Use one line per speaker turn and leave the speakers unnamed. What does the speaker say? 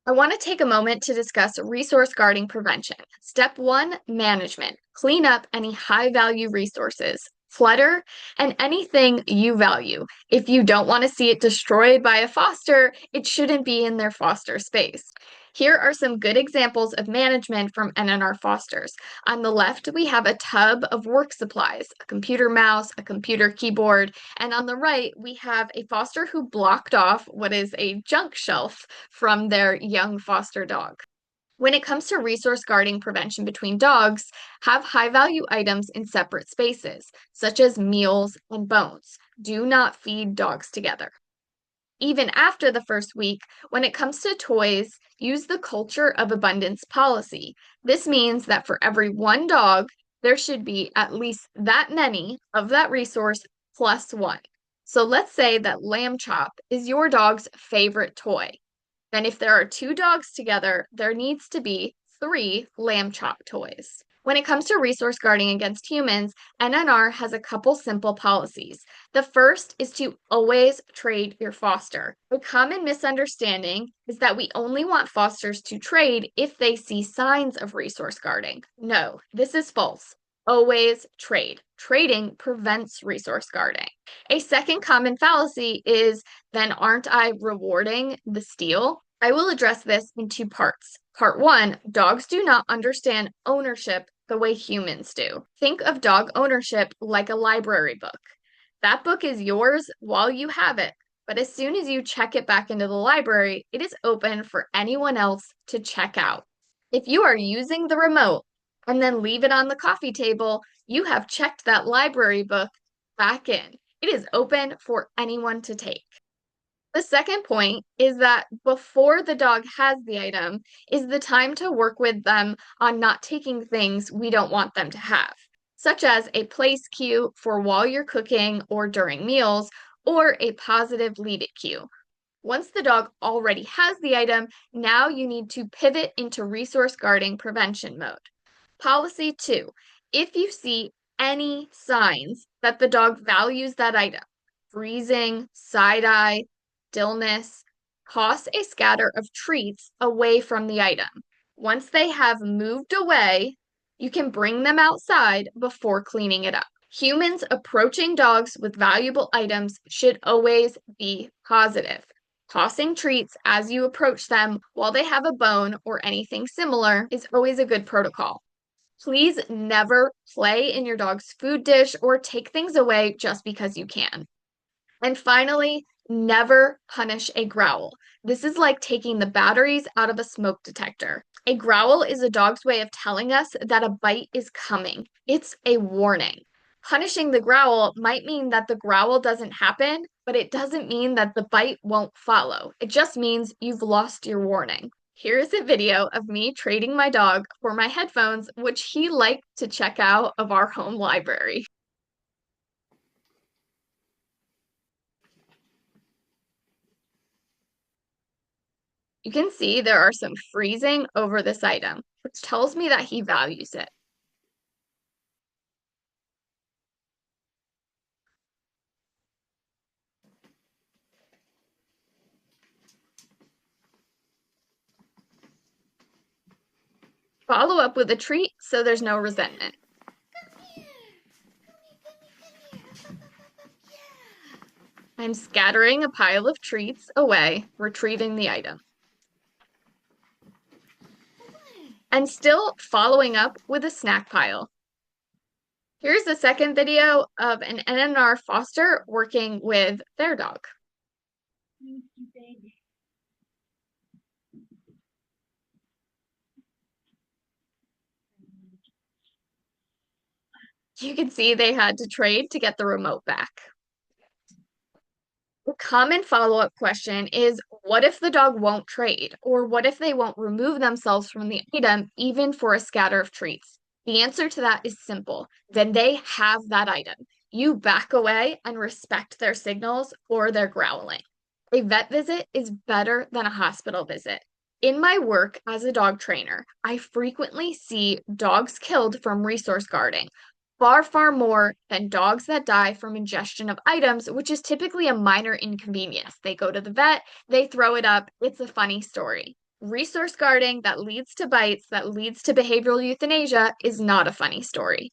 I want to take a moment to discuss resource guarding prevention. Step one, management. Clean up any high value resources, clutter, and anything you value. If you don't want to see it destroyed by a foster, it shouldn't be in their foster space. Here are some good examples of management from NNR fosters. On the left, we have a tub of work supplies, a computer mouse, a computer keyboard, and on the right, we have a foster who blocked off what is a junk shelf from their young foster dog. When it comes to resource guarding prevention between dogs, have high value items in separate spaces, such as meals and bones. Do not feed dogs together. Even after the first week, when it comes to toys, use the culture of abundance policy. This means that for every one dog, there should be at least that many of that resource plus one. So let's say that lamb chop is your dog's favorite toy. Then if there are two dogs together, there needs to be three lamb chop toys. When it comes to resource guarding against humans, NNR has a couple simple policies. The first is to always trade your foster. A common misunderstanding is that we only want fosters to trade if they see signs of resource guarding. No, this is false. Always trade. Trading prevents resource guarding. A second common fallacy is, then aren't I rewarding the steal? I will address this in two parts. Part one, dogs do not understand ownership the way humans do. Think of dog ownership like a library book. That book is yours while you have it, but as soon as you check it back into the library, it is open for anyone else to check out. If you are using the remote and then leave it on the coffee table, you have checked that library book back in. It is open for anyone to take. The second point is that before the dog has the item is the time to work with them on not taking things we don't want them to have, such as a place cue for while you're cooking or during meals, or a positive leave it cue. Once the dog already has the item, now you need to pivot into resource guarding prevention mode. Policy two, if you see any signs that the dog values that item, freezing, side eye, stillness, toss a scatter of treats away from the item. Once they have moved away, you can bring them outside before cleaning it up. Humans approaching dogs with valuable items should always be positive. Tossing treats as you approach them while they have a bone or anything similar is always a good protocol. Please never play in your dog's food dish or take things away just because you can. And finally, never punish a growl. This is like taking the batteries out of a smoke detector. A growl is a dog's way of telling us that a bite is coming. It's a warning. Punishing the growl might mean that the growl doesn't happen, but it doesn't mean that the bite won't follow. It just means you've lost your warning. Here's a video of me trading my dog for my headphones, which he liked to check out of our home library. You can see there are some freezing over this item, which tells me that he values it. Follow up with a treat so there's no resentment. I'm scattering a pile of treats away, retrieving the item. And still following up with a snack pile. Here's the second video of an NNR foster working with their dog. You can see they had to trade to get the remote back. A common follow-up question is, what if the dog won't trade? Or what if they won't remove themselves from the item, even for a scatter of treats? The answer to that is simple. Then they have that item. You back away and respect their signals or their growling. A vet visit is better than a hospital visit. In my work as a dog trainer, I frequently see dogs killed from resource guarding, far, far more than dogs that die from ingestion of items, which is typically a minor inconvenience. They go to the vet, they throw it up, it's a funny story. Resource guarding that leads to bites, that leads to behavioral euthanasia is not a funny story.